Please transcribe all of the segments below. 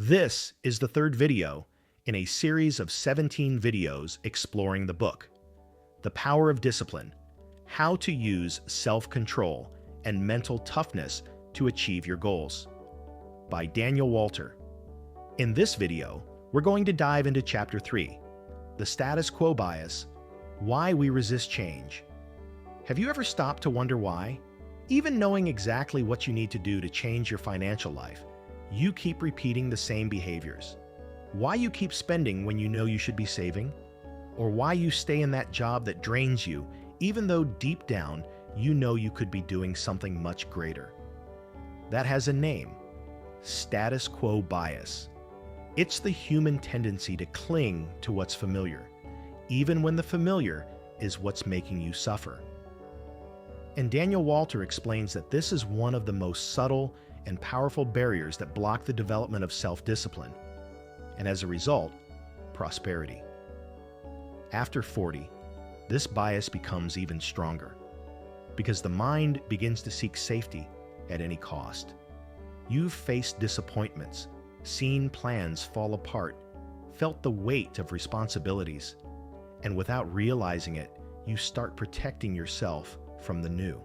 This is the third video in a series of 17 videos exploring the book, The Power of Discipline: How to Use Self-Control and Mental Toughness to Achieve Your Goals, by Daniel Walter. In this video, we're going to dive into Chapter 3, The Status Quo Bias, Why We Resist Change. Have you ever stopped to wonder why, even knowing exactly what you need to do to change your financial life, you keep repeating the same behaviors? Why you keep spending when you know you should be saving? Or why you stay in that job that drains you, even though deep down you know you could be doing something much greater? That has a name: status quo bias. It's the human tendency to cling to what's familiar, even when the familiar is what's making you suffer. And Daniel Walter explains that this is one of the most subtle and powerful barriers that block the development of self-discipline, and as a result, prosperity. After 40, this bias becomes even stronger, because the mind begins to seek safety at any cost. You've faced disappointments, seen plans fall apart, felt the weight of responsibilities, and without realizing it, you start protecting yourself from the new.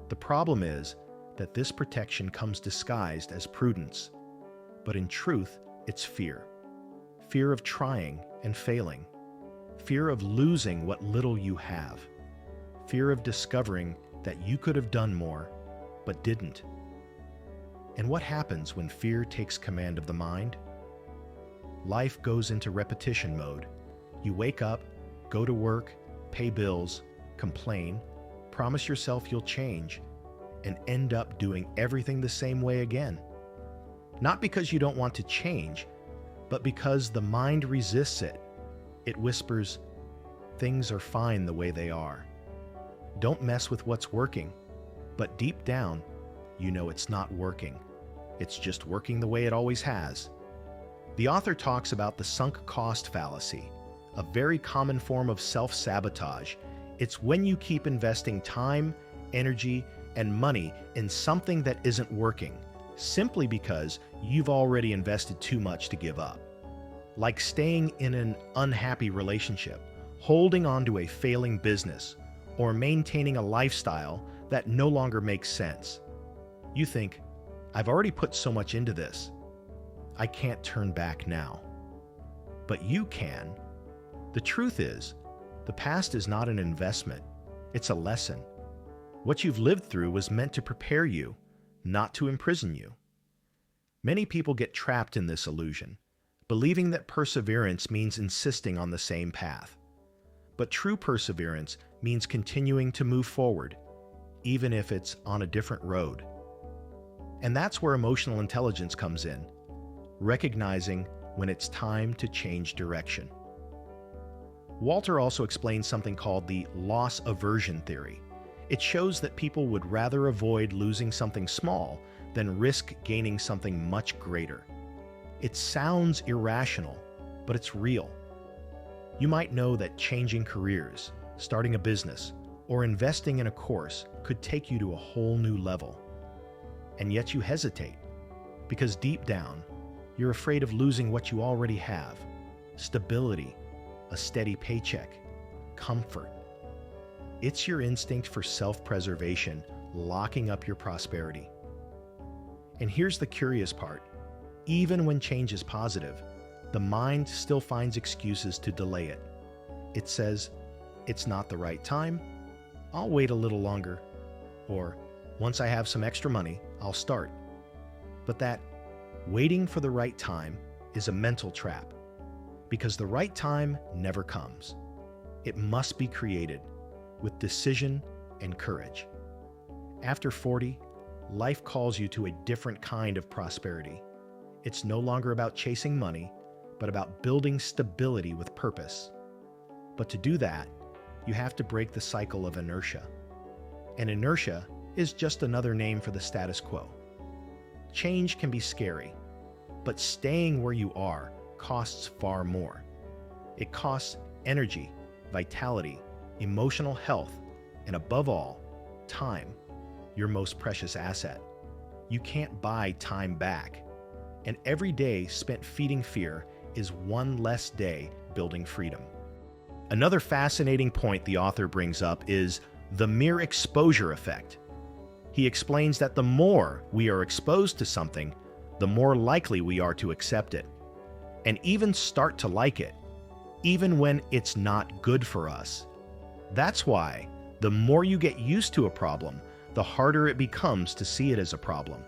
The problem is that this protection comes disguised as prudence, but in truth, it's fear. Fear of trying and failing. Fear of losing what little you have. Fear of discovering that you could have done more, but didn't. And what happens when fear takes command of the mind? Life goes into repetition mode. You wake up, go to work, pay bills, complain, promise yourself you'll change, and end up doing everything the same way again. Not because you don't want to change, but because the mind resists it. It whispers, "Things are fine the way they are. Don't mess with what's working." But deep down, you know it's not working. It's just working the way it always has. The author talks about the sunk cost fallacy, a very common form of self-sabotage. It's when you keep investing time, energy, and money in something that isn't working, simply because you've already invested too much to give up. Like staying in an unhappy relationship, holding on to a failing business, or maintaining a lifestyle that no longer makes sense. You think, "I've already put so much into this. I can't turn back now." But you can. The truth is, the past is not an investment, it's a lesson. What you've lived through was meant to prepare you, not to imprison you. Many people get trapped in this illusion, believing that perseverance means insisting on the same path. But true perseverance means continuing to move forward, even if it's on a different road. And that's where emotional intelligence comes in, recognizing when it's time to change direction. Walter also explains something called the loss aversion theory. It shows that people would rather avoid losing something small than risk gaining something much greater. It sounds irrational, but it's real. You might know that changing careers, starting a business, or investing in a course could take you to a whole new level. And yet you hesitate, because deep down, you're afraid of losing what you already have: stability, a steady paycheck, comfort. It's your instinct for self-preservation locking up your prosperity. And here's the curious part: even when change is positive, the mind still finds excuses to delay it. It says, "It's not the right time, I'll wait a little longer," or "Once I have some extra money, I'll start." But that waiting for the right time is a mental trap, because the right time never comes. It must be created with decision and courage. After 40, life calls you to a different kind of prosperity. It's no longer about chasing money, but about building stability with purpose. But to do that, you have to break the cycle of inertia. And inertia is just another name for the status quo. Change can be scary, but staying where you are costs far more. It costs energy, vitality, emotional health, and above all, time, your most precious asset. You can't buy time back, and every day spent feeding fear is one less day building freedom. Another fascinating point the author brings up is the mere exposure effect. He explains that the more we are exposed to something, the more likely we are to accept it, and even start to like it, even when it's not good for us. That's why the more you get used to a problem, the harder it becomes to see it as a problem.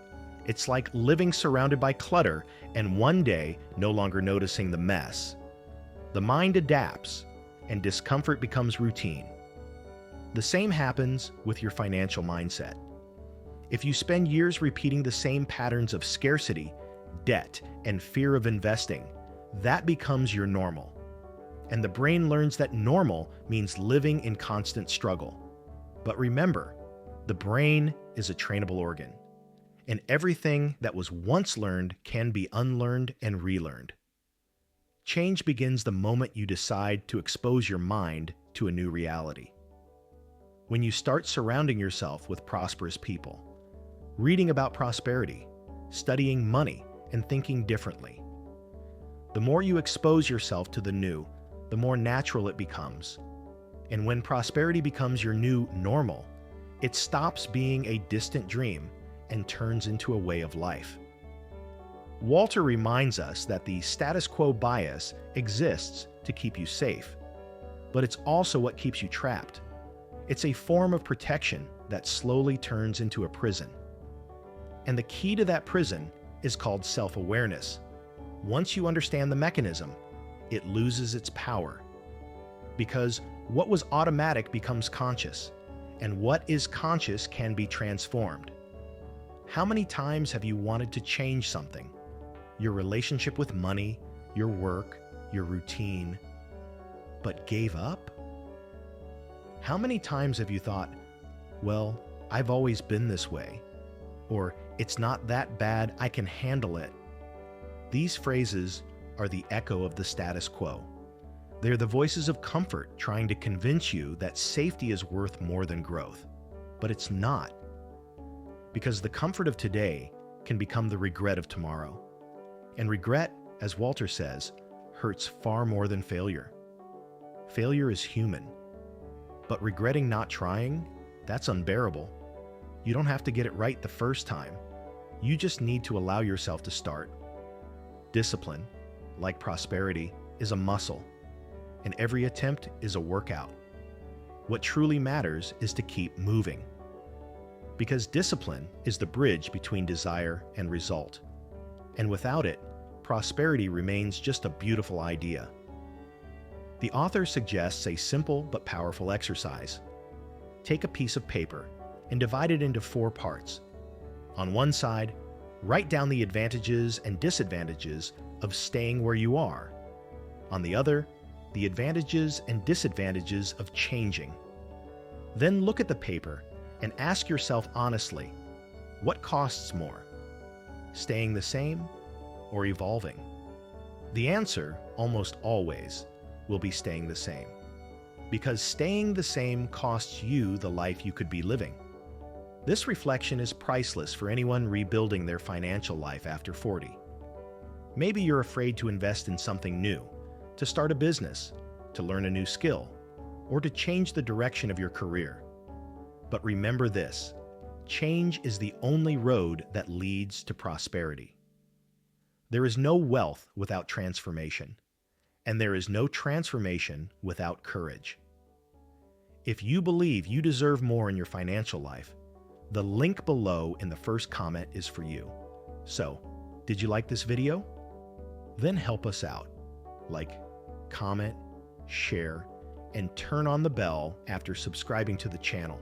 It's like living surrounded by clutter and one day no longer noticing the mess. The mind adapts, and discomfort becomes routine. The same happens with your financial mindset. If you spend years repeating the same patterns of scarcity, debt, and fear of investing, that becomes your normal. And the brain learns that normal means living in constant struggle. But remember, the brain is a trainable organ, and everything that was once learned can be unlearned and relearned. Change begins the moment you decide to expose your mind to a new reality. When you start surrounding yourself with prosperous people, reading about prosperity, studying money, and thinking differently. The more you expose yourself to the new, the more natural it becomes. And when prosperity becomes your new normal, it stops being a distant dream and turns into a way of life. Walter reminds us that the status quo bias exists to keep you safe, but it's also what keeps you trapped. It's a form of protection that slowly turns into a prison. And the key to that prison is called self-awareness. Once you understand the mechanism, it loses its power. Because what was automatic becomes conscious, and what is conscious can be transformed. How many times have you wanted to change something? Your relationship with money, your work, your routine, but gave up? How many times have you thought, well, I've always been this way, or it's not that bad, I can handle it? These phrases are the echo of the status quo. They're the voices of comfort trying to convince you that safety is worth more than growth. But it's not. Because the comfort of today can become the regret of tomorrow. And regret, as Walter says, hurts far more than failure. Failure is human. But regretting not trying, that's unbearable. You don't have to get it right the first time. You just need to allow yourself to start. Discipline, like prosperity, is a muscle, and every attempt is a workout. What truly matters is to keep moving. Because discipline is the bridge between desire and result. And without it, prosperity remains just a beautiful idea. The author suggests a simple but powerful exercise. Take a piece of paper and divide it into 4 parts. On one side, write down the advantages and disadvantages of staying where you are. On the other, the advantages and disadvantages of changing. Then look at the paper and ask yourself honestly, what costs more? Staying the same or evolving? The answer, almost always, will be staying the same. Because staying the same costs you the life you could be living. This reflection is priceless for anyone rebuilding their financial life after 40. Maybe you're afraid to invest in something new, to start a business, to learn a new skill, or to change the direction of your career. But remember this, change is the only road that leads to prosperity. There is no wealth without transformation, and there is no transformation without courage. If you believe you deserve more in your financial life, the link below in the first comment is for you. So, did you like this video? Then help us out. Like, comment, share, and turn on the bell after subscribing to the channel.